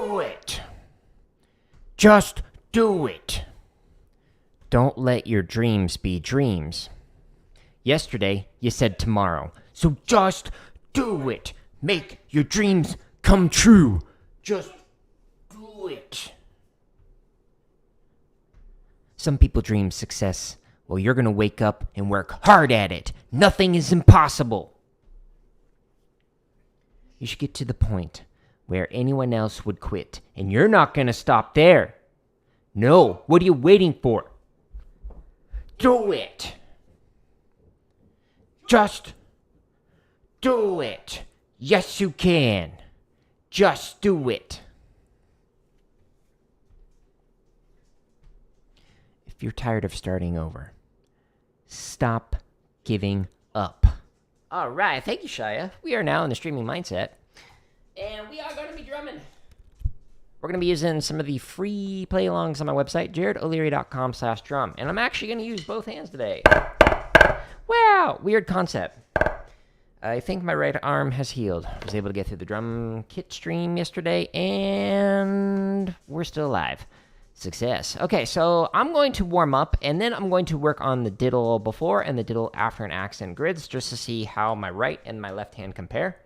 do it. Just do it. Don't let your dreams be dreams. Yesterday, you said tomorrow. So just do it. Make your dreams come true. Just do it. Some people dream success. Well, you're going to wake up and work hard at it. Nothing is impossible. You should get to the point where anyone else would quit. And you're not going to stop there. No, what are you waiting for? Do it. Just do it. Yes, you can. Just do it. If you're tired of starting over, stop giving up. All right, thank you, Shia. We are now in the streaming mindset, and we are going to be drumming. We're going to be using some of the free play-alongs on my website, jaredoleary.com/drum, and I'm actually going to use both hands today. Wow, weird concept. I think my right arm has healed. I was able to get through the drum kit stream yesterday, and we're still alive. Success. Okay, so I'm going to warm up, and then I'm going to work on the diddle before and the diddle after an accent grids, just to see how my right and my left hand compare.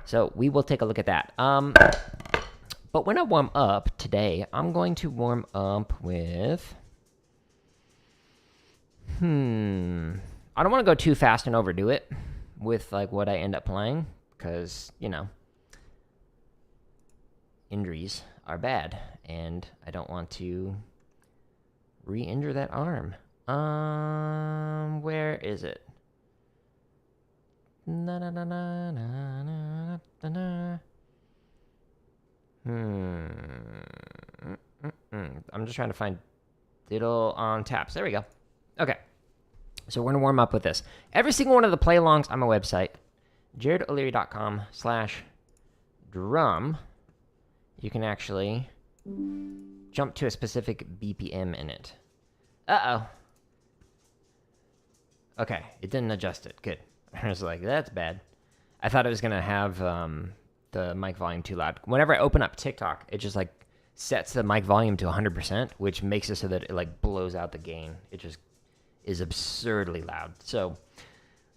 So we will take a look at that. But when I warm up today, I'm going to warm up with... I don't want to go too fast and overdo it with like what I end up playing, because, you know, injuries are bad, and I don't want to re-injure that arm. Where is it? Na na na na na na na na. I'm just trying to find diddle on taps. There we go. Okay. So we're going to warm up with this. Every single one of the play-alongs on my website, jaredoleary.com/drum, you can actually jump to a specific BPM in it. Uh-oh. Okay, it didn't adjust it. Good. I was like, that's bad. I thought it was going to have the mic volume too loud. Whenever I open up TikTok, it just like sets the mic volume to 100%, which makes it so that it like blows out the gain. It just is absurdly loud. So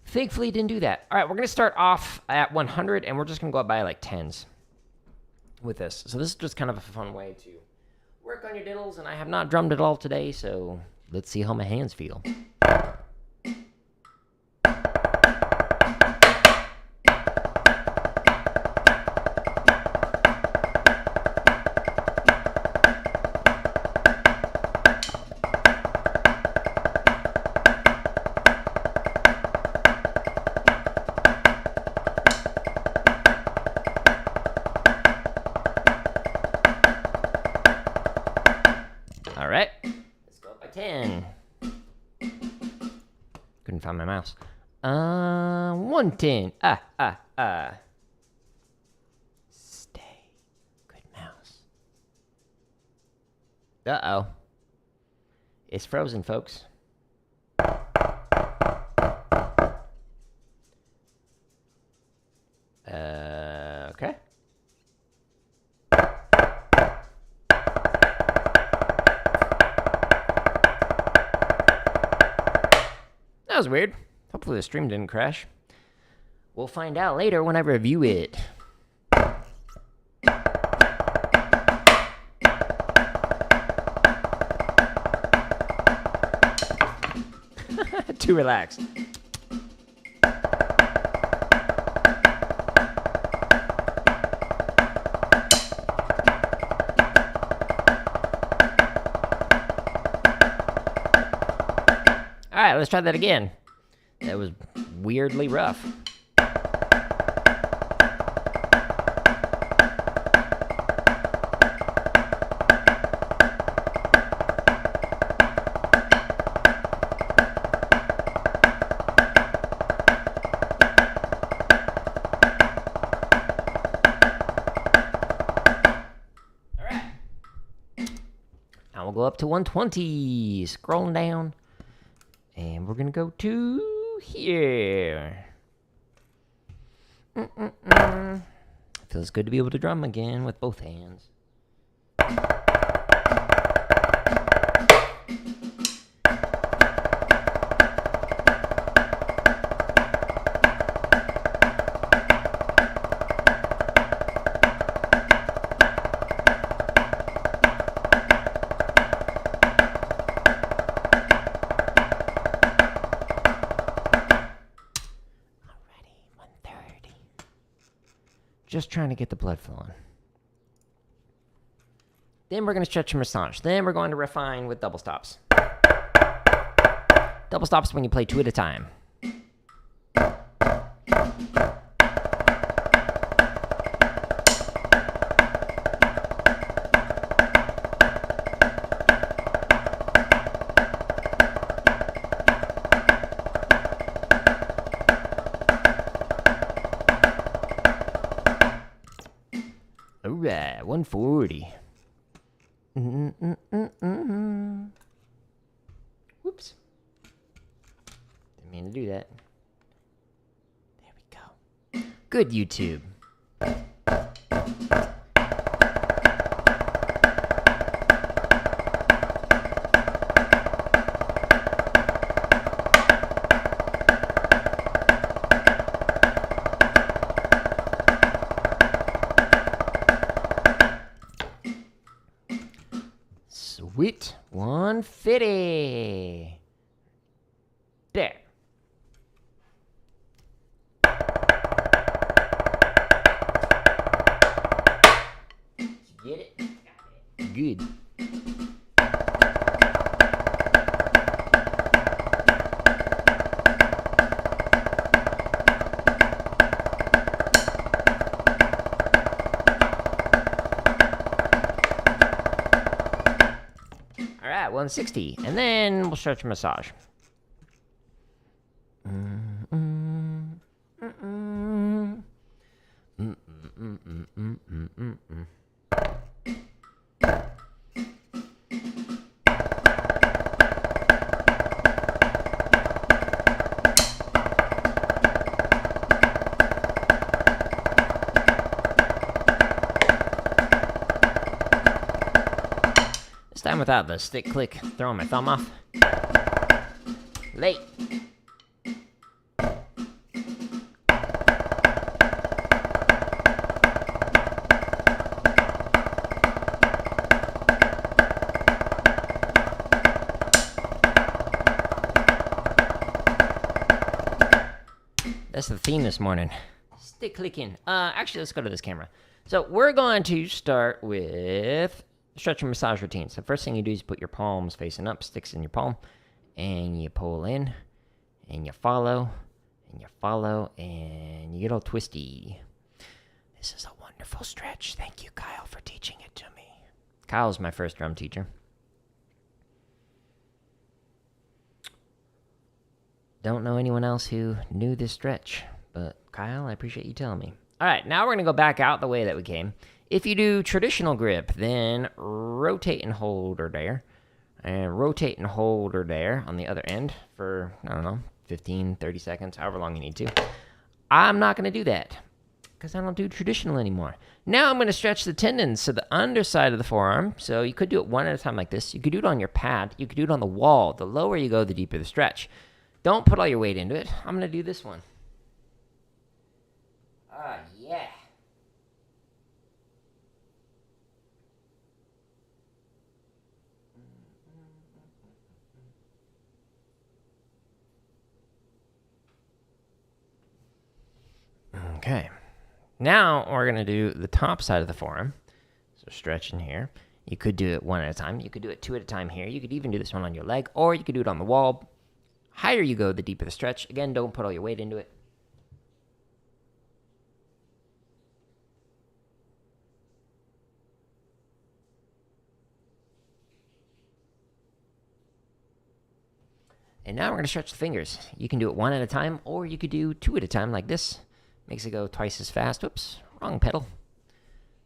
thankfully it didn't do that. All right, we're going to start off at 100, and we're just going to go up by like 10s with this. So this is just kind of a fun way to work on your diddles, and I have not drummed at all today, so let's see how my hands feel. All right, let's go up by 10. Couldn't find my mouse. 110. Stay. Good mouse. Uh-oh. It's frozen, folks. Okay. That was weird. Hopefully the stream didn't crash. We'll find out later when I review it. Too relaxed. Alright, let's try that again. That was weirdly rough. Alright. Now we'll go up to 120. Scrolling down. And we're going to go to here. I Feels good to be able to drum again with both hands. Just trying to get the blood flowing. Then we're going to stretch and massage. Then we're going to refine with double stops. Double stops when you play 2 at a time. Alright, 140. Whoops. Didn't mean to do that. There we go. Good, YouTube. Sweet. 150. There. Get it? Good. All right, 160, and then we'll stretch and massage. This time without the stick click, throwing my thumb off. Late. That's the theme this morning. Stick clicking. Actually, let's go to this camera. So we're going to start with stretch and massage routines. The first thing you do is put your palms facing up, sticks in your palm, and you pull in, and you follow, and you follow, and you get all twisty. This is a wonderful stretch. Thank you, Kyle, for teaching it to me. Kyle's my first drum teacher. Don't know anyone else who knew this stretch, but Kyle, I appreciate you telling me. All right, now we're going to go back out the way that we came. If you do traditional grip, then rotate and hold her there. And rotate and hold her there on the other end for, I don't know, 15, 30 seconds, however long you need to. I'm not going to do that because I don't do traditional anymore. Now I'm going to stretch the tendons to the underside of the forearm. So you could do it one at a time like this. You could do it on your pad. You could do it on the wall. The lower you go, the deeper the stretch. Don't put all your weight into it. I'm going to do this one. Yeah. Okay. Now we're going to do the top side of the forearm. So stretch in here. You could do it one at a time. You could do it 2 at a time here. You could even do this one on your leg, or you could do it on the wall. Higher you go, the deeper the stretch. Again, don't put all your weight into it. And now we're going to stretch the fingers. You can do it 1 at a time, or you could do 2 at a time like this. Makes it go twice as fast. Oops, wrong pedal.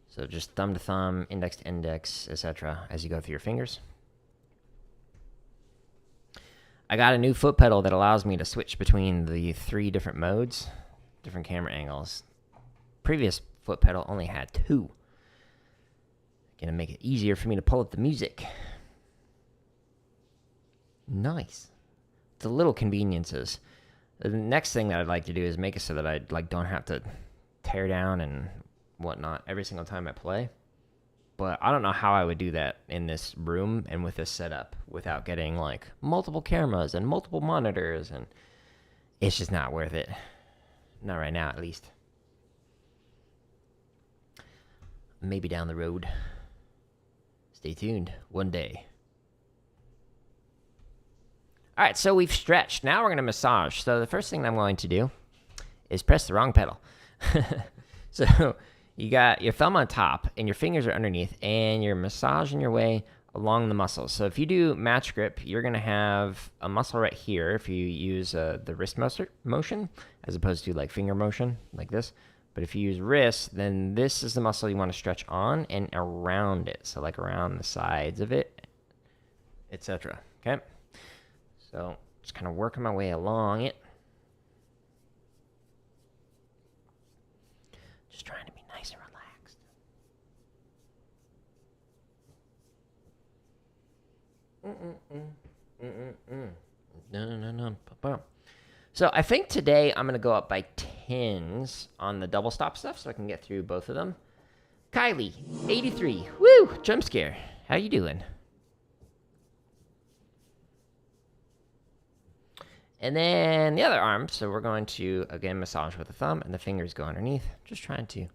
So just thumb to thumb, index to index, etc. as you go through your fingers. I got a new foot pedal that allows me to switch between the 3 different modes, different camera angles. Previous foot pedal only had 2. Gonna make it easier for me to pull up the music. Nice. The little conveniences. The next thing that I'd like to do is make it so that I don't have to tear down and whatnot every single time I play. But I don't know how I would do that in this room and with this setup without getting like multiple cameras and multiple monitors, and it's just not worth it. Not right now, at least. Maybe down the road. Stay tuned. One day. All right, so we've stretched. Now we're going to massage. So the first thing I'm going to do is press the wrong pedal. So you got your thumb on top and your fingers are underneath, and you're massaging your way along the muscles. So if you do match grip, you're going to have a muscle right here if you use the wrist motion as opposed to like finger motion like this. But if you use wrist, then this is the muscle you want to stretch on and around it. So like around the sides of it, etc. Okay? So just kind of working my way along it. Just trying to be nice and relaxed. So I think today I'm going to go up by 10s on the double stop stuff so I can get through both of them. Kylie, 83. Woo! Jump scare. How you doing? And then the other arm, so we're going to, again, massage with the thumb, and the fingers go underneath. Just trying to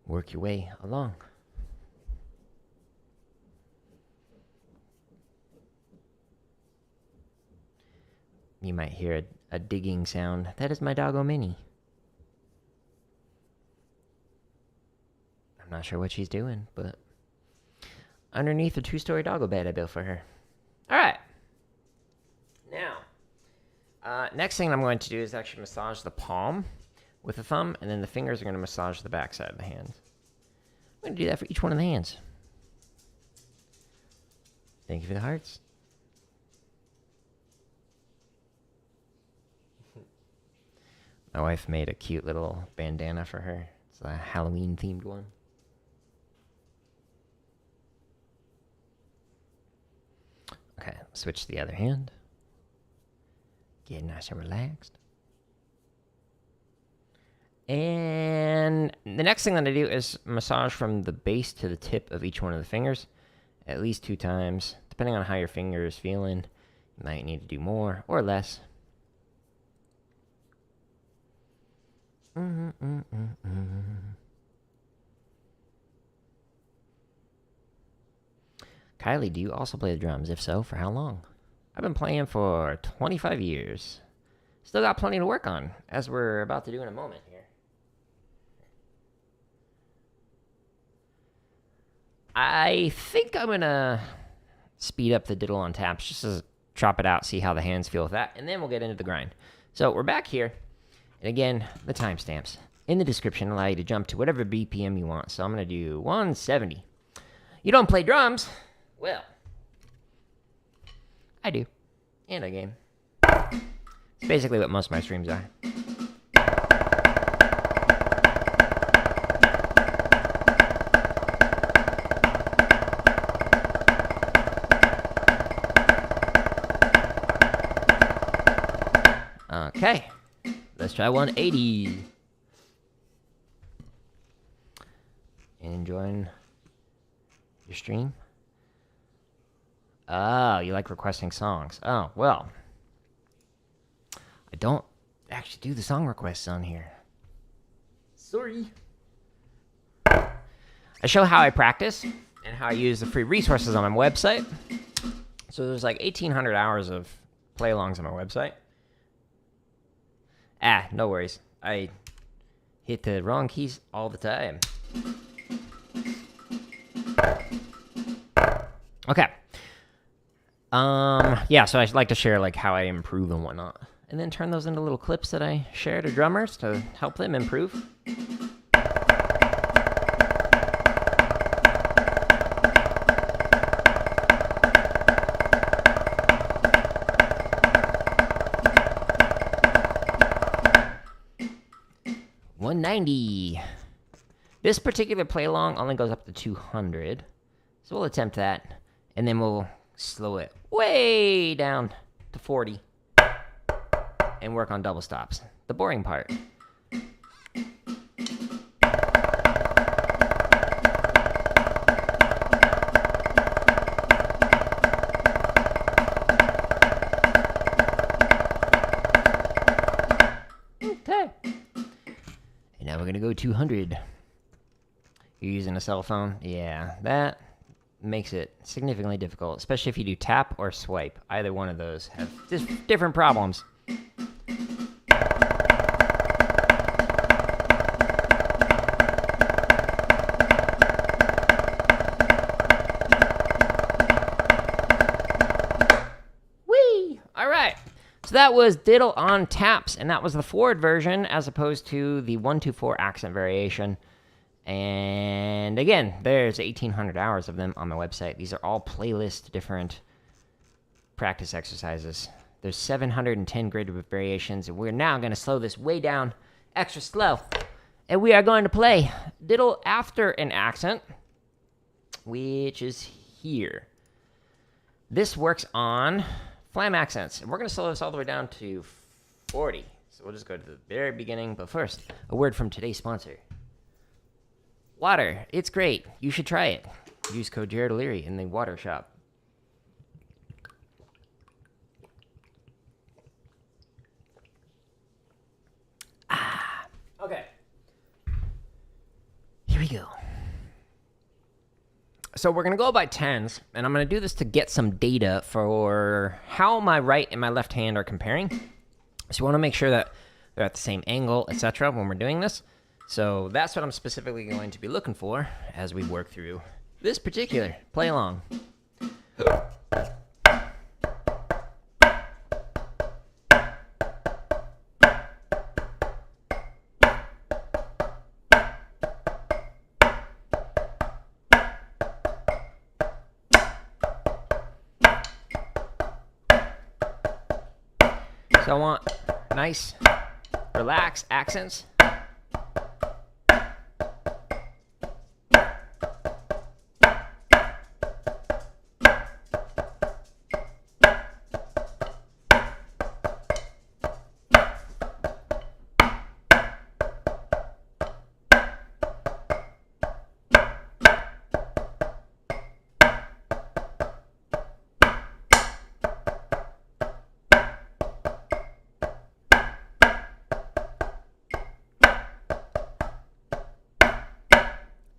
work your way along. You might hear a digging sound. That is my doggo Minnie. I'm not sure what she's doing, but underneath a 2-story doggo bed I built for her. All right. Now, next thing I'm going to do is actually massage the palm with the thumb, and then the fingers are going to massage the back side of the hand. I'm going to do that for each one of the hands. Thank you for the hearts. My wife made a cute little bandana for her. It's a Halloween-themed one. Okay, switch to the other hand. Get nice and relaxed. And the next thing that I do is massage from the base to the tip of each one of the fingers, at least 2 times. Depending on how your finger is feeling, you might need to do more or less. Kylie, do you also play the drums? If so, for how long? I've been playing for 25 years. Still got plenty to work on, as we're about to do in a moment here. I think I'm going to speed up the diddle on taps just to chop it out, see how the hands feel with that, and then we'll get into the grind. So we're back here, and again, the timestamps in the description allow you to jump to whatever BPM you want. So I'm going to do 170. You don't play drums? Well, I do. And I game. It's basically what most of my streams are. Okay. Let's try 180. Enjoying your stream? Oh, you like requesting songs. Oh, well. I don't actually do the song requests on here. Sorry. I show how I practice and how I use the free resources on my website. So there's like 1,800 hours of play-alongs on my website. No worries. I hit the wrong keys all the time. Okay. Yeah, so I like to share like how I improve and whatnot. And then turn those into little clips that I share to drummers to help them improve. $190. This particular play along only goes up to 200. So we'll attempt that. And then we'll slow it way down to 40. And work on double stops. The boring part. Okay. And now we're going to go 200. You're using a cell phone? Yeah, that makes it significantly difficult, especially if you do tap or swipe. Either one of those have just different problems. Whee! All right. So that was Diddle on taps, and that was the forward version as opposed to the 1-2-4 accent variation. And again, there's 1,800 hours of them on my website. These are all playlist different practice exercises. There's 710 grid variations, and we're now going to slow this way down extra slow. And we are going to play Diddle after an accent, which is here. This works on flam accents, and we're going to slow this all the way down to 40. So we'll just go to the very beginning, but first, a word from today's sponsor. Water. It's great. You should try it. Use code Jared O'Leary in the water shop. Okay. Here we go. So we're going to go by tens, and I'm going to do this to get some data for how my right and my left hand are comparing. So we want to make sure that they're at the same angle, etc. when we're doing this. So that's what I'm specifically going to be looking for as we work through this particular play along. So I want nice, relaxed accents.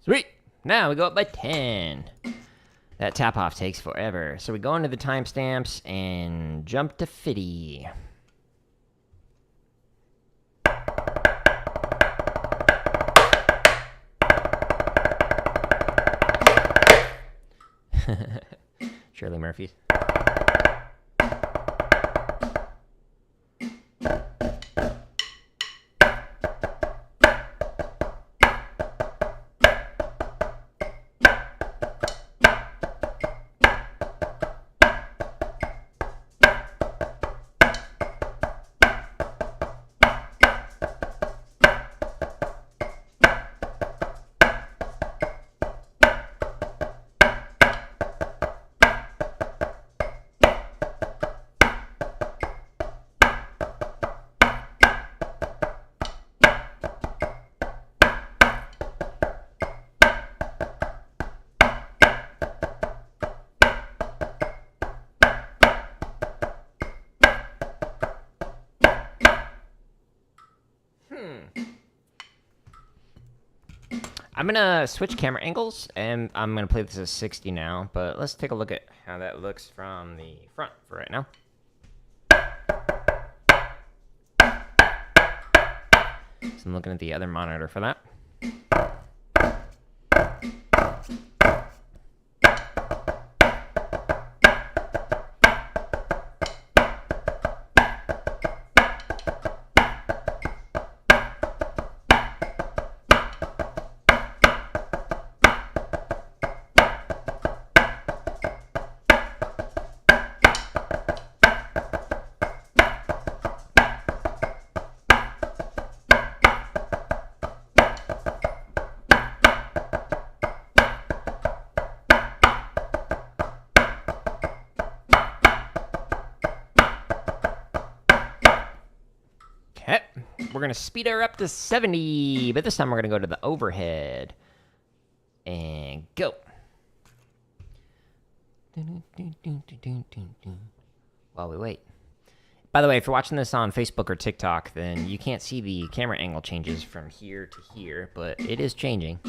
Sweet. Now we go up by 10. That tap off takes forever. So we go into the timestamps and jump to 50. Shirley Murphy's. I'm going to switch camera angles, and I'm going to play this as 60 now, but let's take a look at how that looks from the front for right now. So I'm looking at the other monitor for that. we're going to speed her up to 70, but this time we're going to go to the overhead. And go. While we wait. By the way, if you're watching this on Facebook or TikTok, then you can't see the camera angle changes from here to here, but it is changing.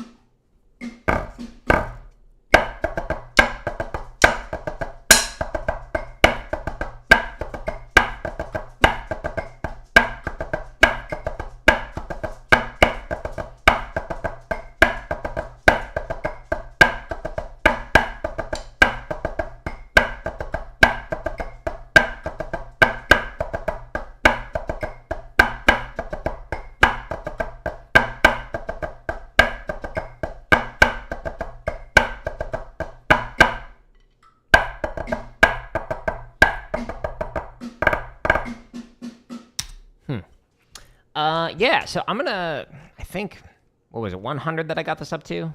Yeah, so I'm gonna, I think, what was it, 100 that I got this up to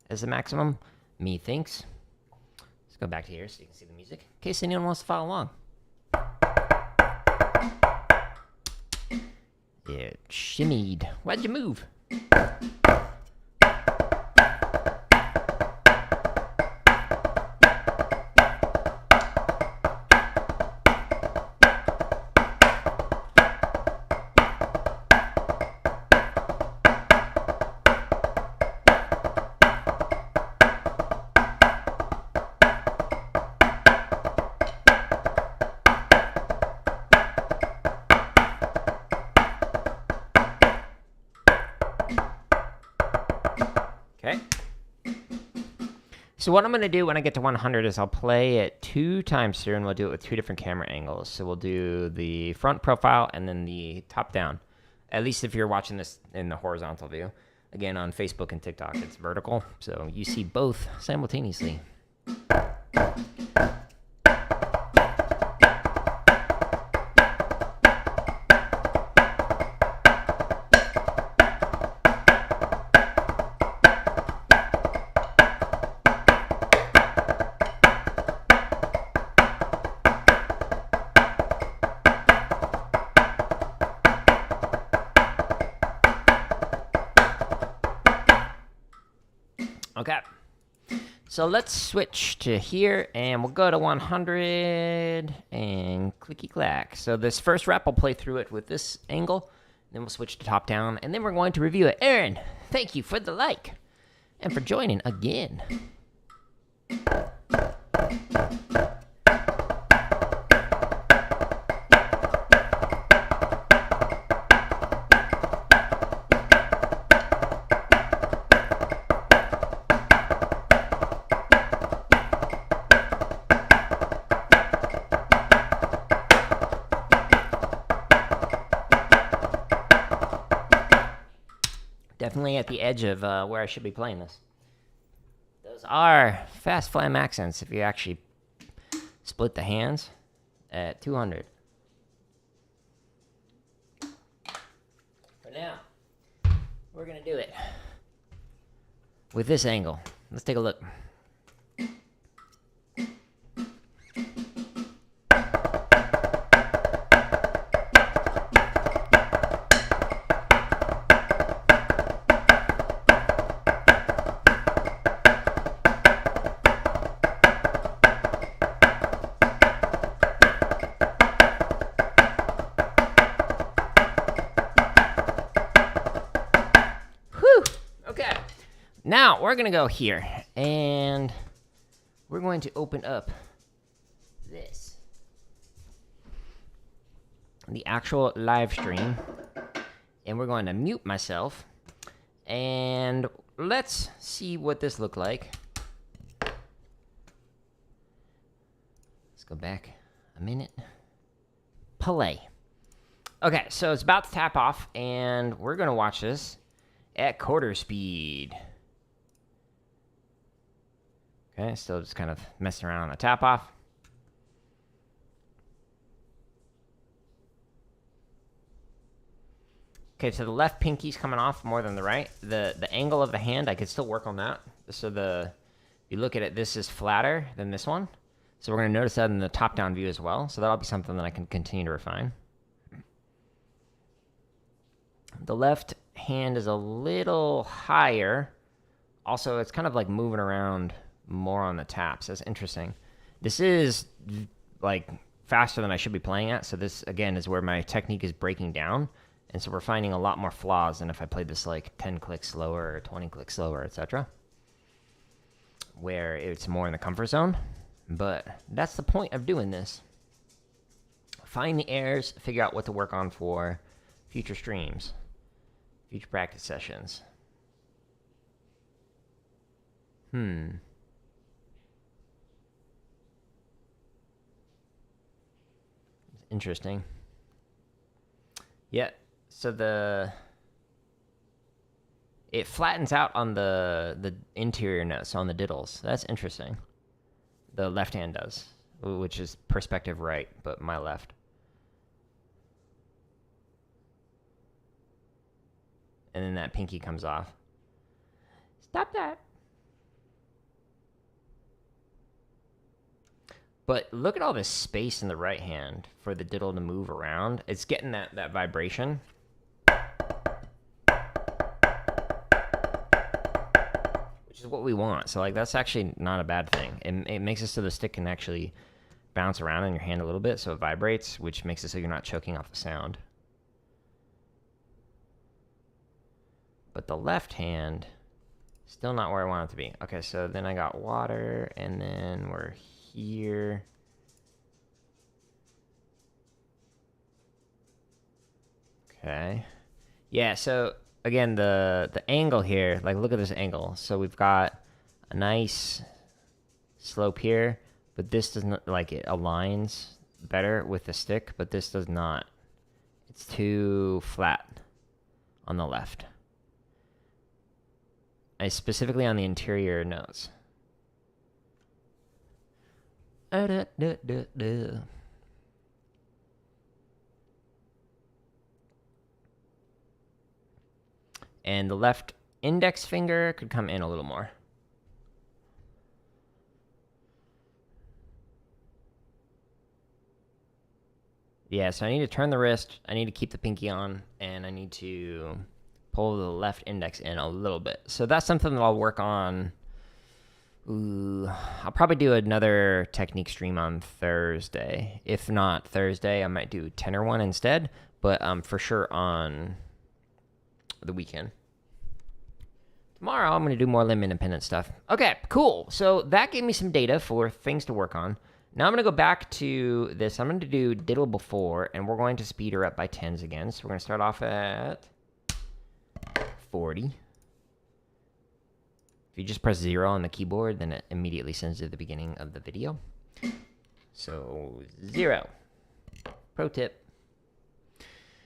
as the maximum? Methinks. Let's go back to here so you can see the music, in case anyone wants to follow along. It shimmied. Why'd you move? Okay. So what I'm going to do when I get to 100 is I'll play it 2 times through, and we'll do it with 2 different camera angles. So we'll do the front profile and then the top down. At least if you're watching this in the horizontal view. Again, on Facebook and TikTok, it's vertical. So you see both simultaneously. Okay, so let's switch to here, and we'll go to 100, and clicky-clack. So this first rep, I'll play through it with this angle, then we'll switch to top-down, and then we're going to review it. Aaron, thank you for the like, and for joining again. Definitely at the edge of where I should be playing this. Those are fast flam accents if you actually split the hands at 200. For now, we're going to do it with this angle. Let's take a look. Now, we're going to go here, and we're going to open up this. The actual live stream, and we're going to mute myself, and let's see what this looked like. Let's go back a minute. Play. Okay, so it's about to tap off, and we're going to watch this at quarter speed. Okay, still just kind of messing around on the tap off. Okay, so the left pinky's coming off more than the right. The angle of the hand, I could still work on that. So if you look at it, this is flatter than this one. So we're going to notice that in the top-down view as well. So that'll be something that I can continue to refine. The left hand is a little higher. Also, it's kind of like moving around more on the taps. That's interesting. This is like faster than I should be playing at. So this, again, is where my technique is breaking down. And so we're finding a lot more flaws than if I played this like 10 clicks slower or 20 clicks slower, etc. Where it's more in the comfort zone. But that's the point of doing this. Find the airs, figure out what to work on for future streams, future practice sessions. Interesting. Yeah, so it flattens out on the interior notes, on the diddles. That's interesting. The left hand does, which is perspective right, but my left. And then that pinky comes off. Stop that. But look at all this space in the right hand for the diddle to move around. It's getting that vibration. Which is what we want. So like that's actually not a bad thing. It makes it so the stick can actually bounce around in your hand a little bit so it vibrates, which makes it so you're not choking off the sound. But the left hand, still not where I want it to be. Okay, so then I got water, and then we're here. Okay. Yeah, so again, the angle here, like look at this angle. So we've got a nice slope here, but this doesn't, like it aligns better with the stick, but this does not. It's too flat on the left. Specifically on the interior notes. And the left index finger could come in a little more. Yeah, so I need to turn the wrist, I need to keep the pinky on, and I need to pull the left index in a little bit. So that's something that I'll work on. I'll probably do another technique stream on Thursday. If not Thursday, I might do tenor one instead, but for sure on the weekend. Tomorrow, I'm going to do more limb independent stuff. Okay, cool. So that gave me some data for things to work on. Now I'm going to go back to this. I'm going to do diddle before, and we're going to speed her up by 10s again. So we're going to start off at 40. If you just press 0 on the keyboard, then it immediately sends to the beginning of the video. So 0. Pro tip.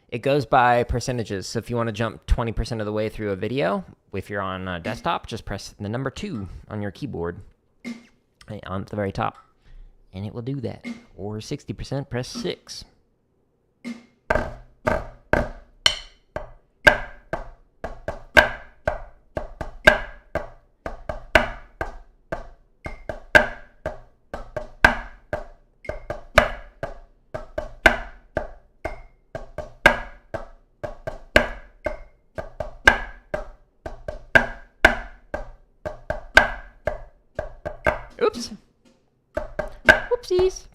It goes by percentages. So if you want to jump 20% of the way through a video, if you're on a desktop, just press the number 2 on your keyboard on the very top, and it will do that. Or 60%, press 6. Oops. Whoopsies.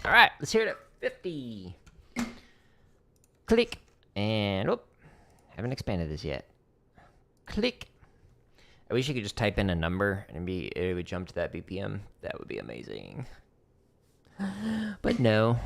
All right, let's hear it at 50. Click. And, oh, haven't expanded this yet. Click. I wish you could just type in a number and it would jump to that BPM. That would be amazing. But no.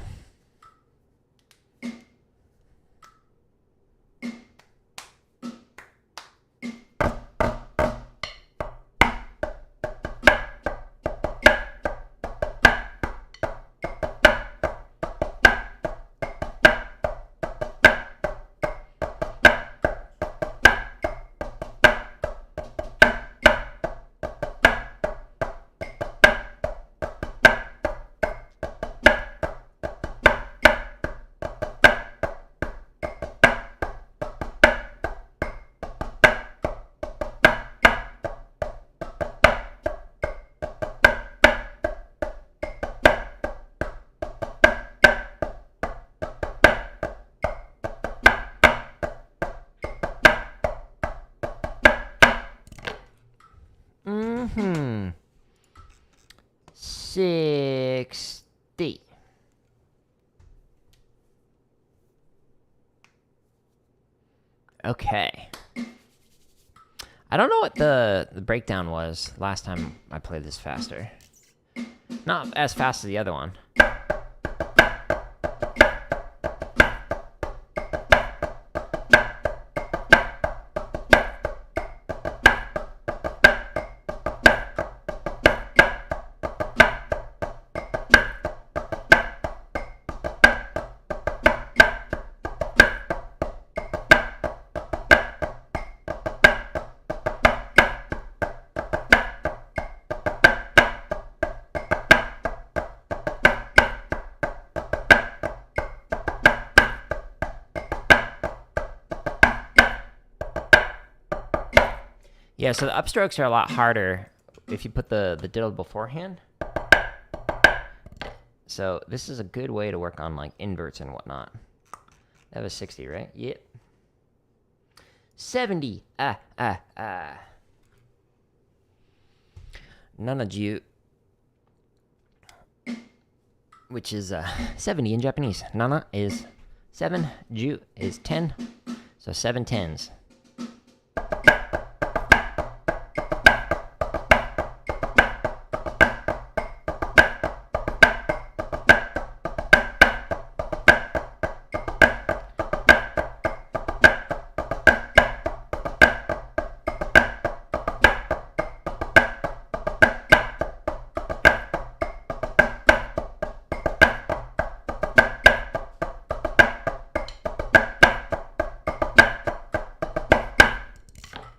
60. Okay. I don't know what the breakdown was last time I played this faster. Not as fast as the other one. Yeah, so the upstrokes are a lot harder if you put the diddle beforehand. So this is a good way to work on like inverts and whatnot. That was 60, right? Yep. 70. Nanaju, which is 70 in Japanese. Nana is 7, ju is 10, so 7 tens.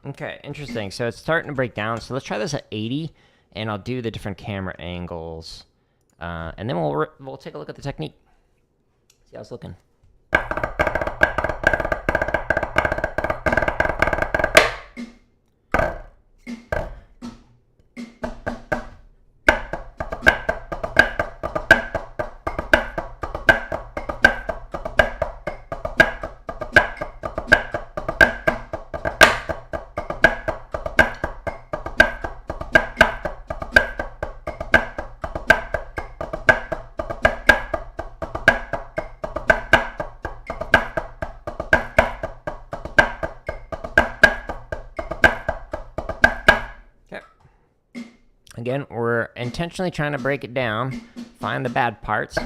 Okay, interesting. So it's starting to break down. So let's try this at 80, and I'll do the different camera angles, and then we'll take a look at the technique. See how it's looking. Again, we're intentionally trying to break it down, find the bad parts.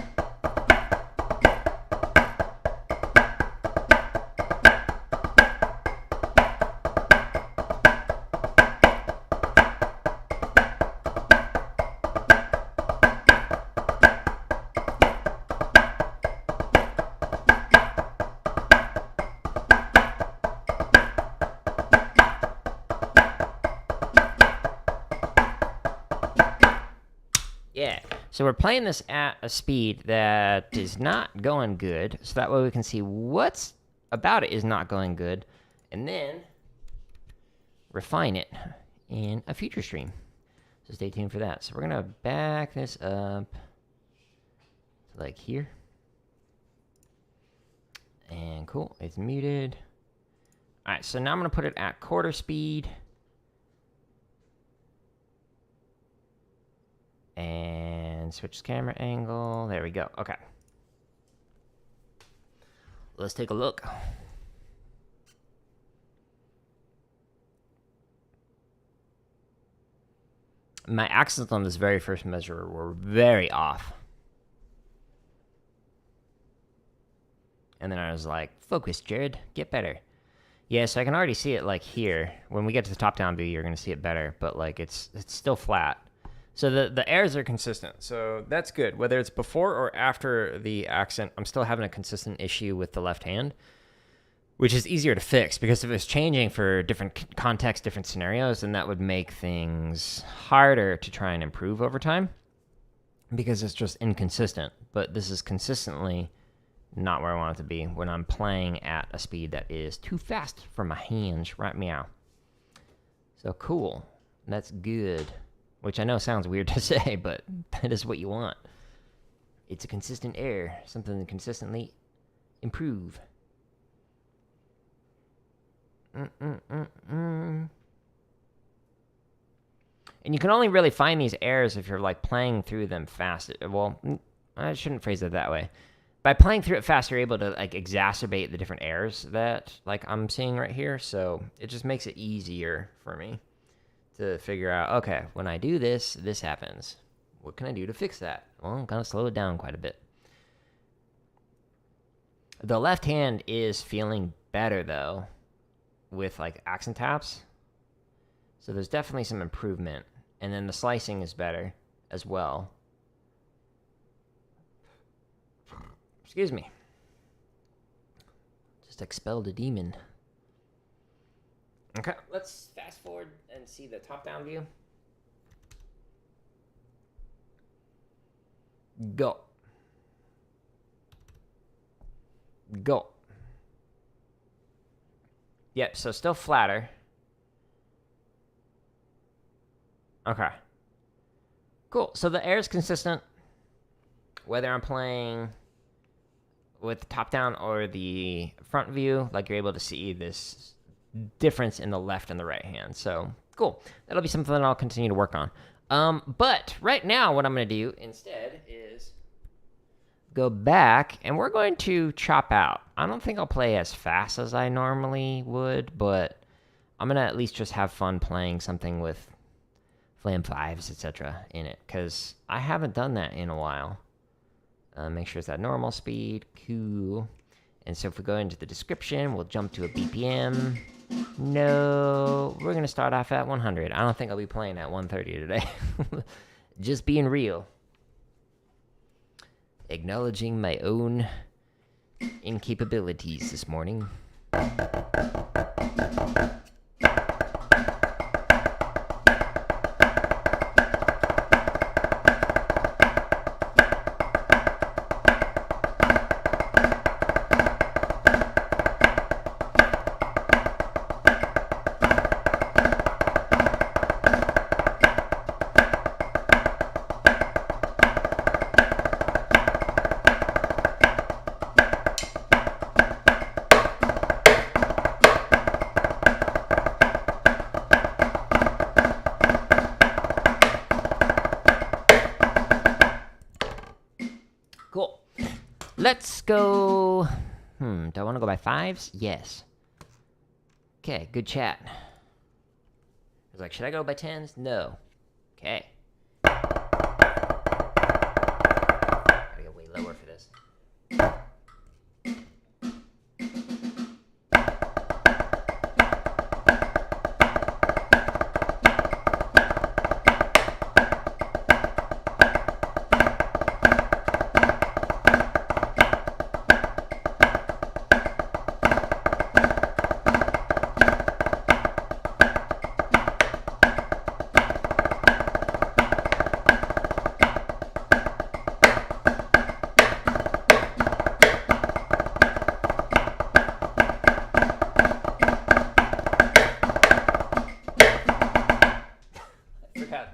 Yeah, so we're playing this at a speed that is not going good, so that way we can see what's about it is not going good, and then refine it in a future stream. So stay tuned for that. So we're going to back this up to like here. And cool, it's muted. All right, so now I'm going to put it at quarter speed. And switch camera angle. There we go. Okay. Let's take a look. My accents on this very first measure were very off. And then I was like, focus, Jared. Get better. Yeah, so I can already see it like here. When we get to the top-down view, you're going to see it better. But like it's still flat. So the airs are consistent, so that's good. Whether it's before or after the accent, I'm still having a consistent issue with the left hand, which is easier to fix, because if it's changing for different contexts, different scenarios, then that would make things harder to try and improve over time, because it's just inconsistent. But this is consistently not where I want it to be when I'm playing at a speed that is too fast for my hands, right meow. So cool, that's good. Which I know sounds weird to say, but that is what you want. It's a consistent air, something to consistently improve. And you can only really find these airs if you're like playing through them fast. Well, I shouldn't phrase it that way. By playing through it fast, you're able to like exacerbate the different airs that like I'm seeing right here. So it just makes it easier for me to figure out, okay, when I do this, this happens. What can I do to fix that? Well, I'm gonna slow it down quite a bit. The left hand is feeling better though with like accent taps. So there's definitely some improvement. And then the slicing is better as well. Excuse me. Just expelled a demon. Okay, let's fast forward and see the top-down view. Go. Go. Yep, so still flatter. Okay. Cool. So the air is consistent, whether I'm playing with top down or the front view. Like, you're able to see this difference in the left and the right hand. So cool. That'll be something that I'll continue to work on. But right now, what I'm going to do instead is go back and we're going to chop out. I don't think I'll play as fast as I normally would, but I'm going to at least just have fun playing something with Flam 5s, etc. in it, because I haven't done that in a while. Make sure it's at normal speed. Cool. And so if we go into the description, we'll jump to a BPM. No, we're going to start off at 100. I don't think I'll be playing at 130 today. Just being real. Acknowledging my own incapabilities this morning. Cool. Let's go. Do I want to go by 5s? Yes. Okay, good chat. I was like, should I go by 10s? No. Okay. Gotta go way lower for this.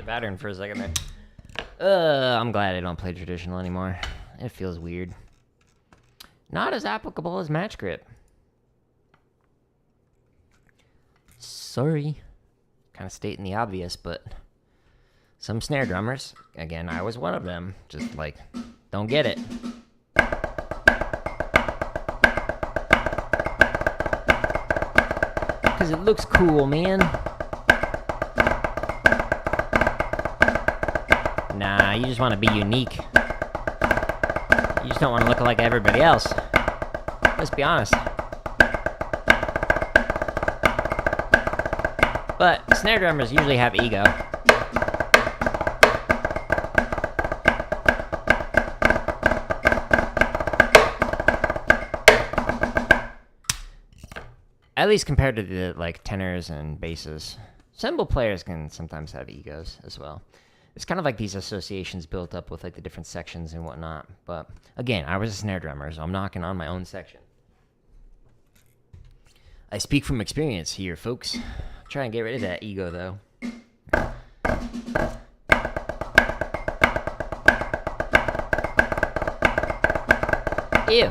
Pattern for a second there. I'm glad I don't play traditional anymore. It feels weird. Not as applicable as match grip. Sorry. Kind of stating the obvious, but some snare drummers, again, I was one of them, just like, don't get it. Because it looks cool, man. Nah, you just want to be unique. You just don't want to look like everybody else. Let's be honest. But snare drummers usually have ego. At least compared to the like tenors and basses. Cymbal players can sometimes have egos as well. It's kind of like these associations built up with like the different sections and whatnot. But again, I was a snare drummer, so I'm knocking on my own section. I speak from experience here, folks. Try and get rid of that ego, though. Ew.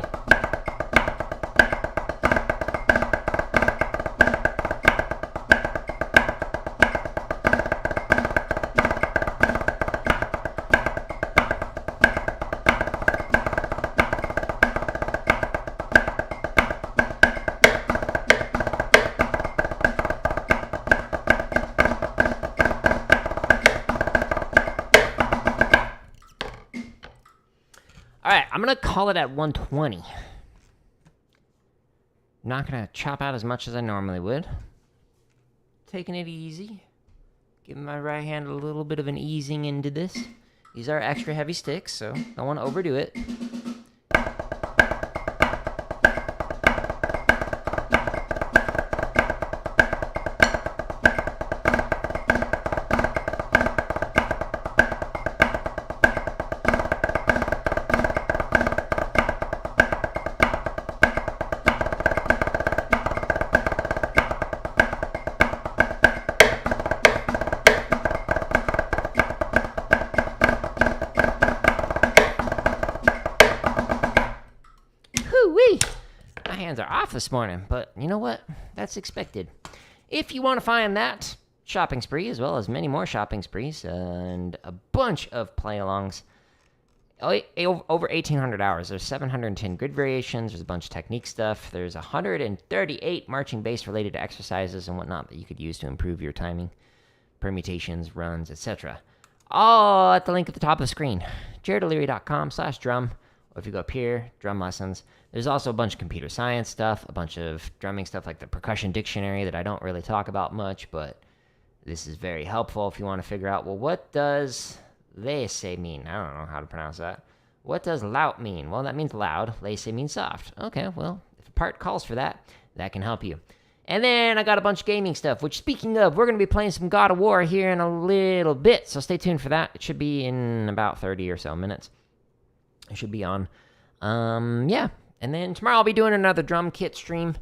I'm going to call it at 120. Not going to chop out as much as I normally would. Taking it easy. Giving my right hand a little bit of an easing into this. These are extra heavy sticks, so don't want to overdo it. Woo-wee! My hands are off this morning, but you know what? That's expected. If you want to find that shopping spree, as well as many more shopping sprees, and a bunch of play-alongs, over 1,800 hours. There's 710 grid variations, there's a bunch of technique stuff, there's 138 marching bass-related exercises and whatnot that you could use to improve your timing, permutations, runs, etc. All at the link at the top of the screen, jaredoleary.com/drum. Or if you go up here, drum lessons. There's also a bunch of computer science stuff, a bunch of drumming stuff like the percussion dictionary that I don't really talk about much, but this is very helpful if you want to figure out, well, what does laissez mean? I don't know how to pronounce that. What does laut mean? Well, that means loud. Laissez means soft. Okay, well, if a part calls for that, that can help you. And then I got a bunch of gaming stuff, which, speaking of, we're going to be playing some God of War here in a little bit, so stay tuned for that. It should be in about 30 or so minutes. It should be on. Yeah. And then tomorrow I'll be doing another drum kit stream,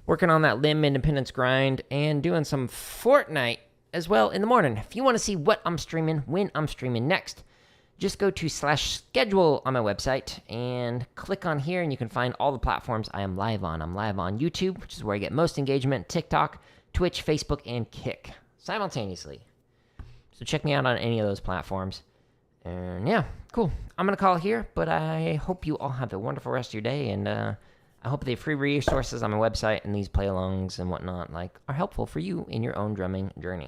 working on that limb independence grind, and doing some Fortnite as well in the morning. If you want to see what I'm streaming, when I'm streaming next, just go to /schedule on my website and click on here, and you can find all the platforms I am live on. I'm live on YouTube, which is where I get most engagement, TikTok, Twitch, Facebook, and Kick simultaneously. So check me out on any of those platforms. And yeah, cool. I'm going to call it here, but I hope you all have a wonderful rest of your day, and I hope the free resources on my website and these play-alongs and whatnot are helpful for you in your own drumming journey.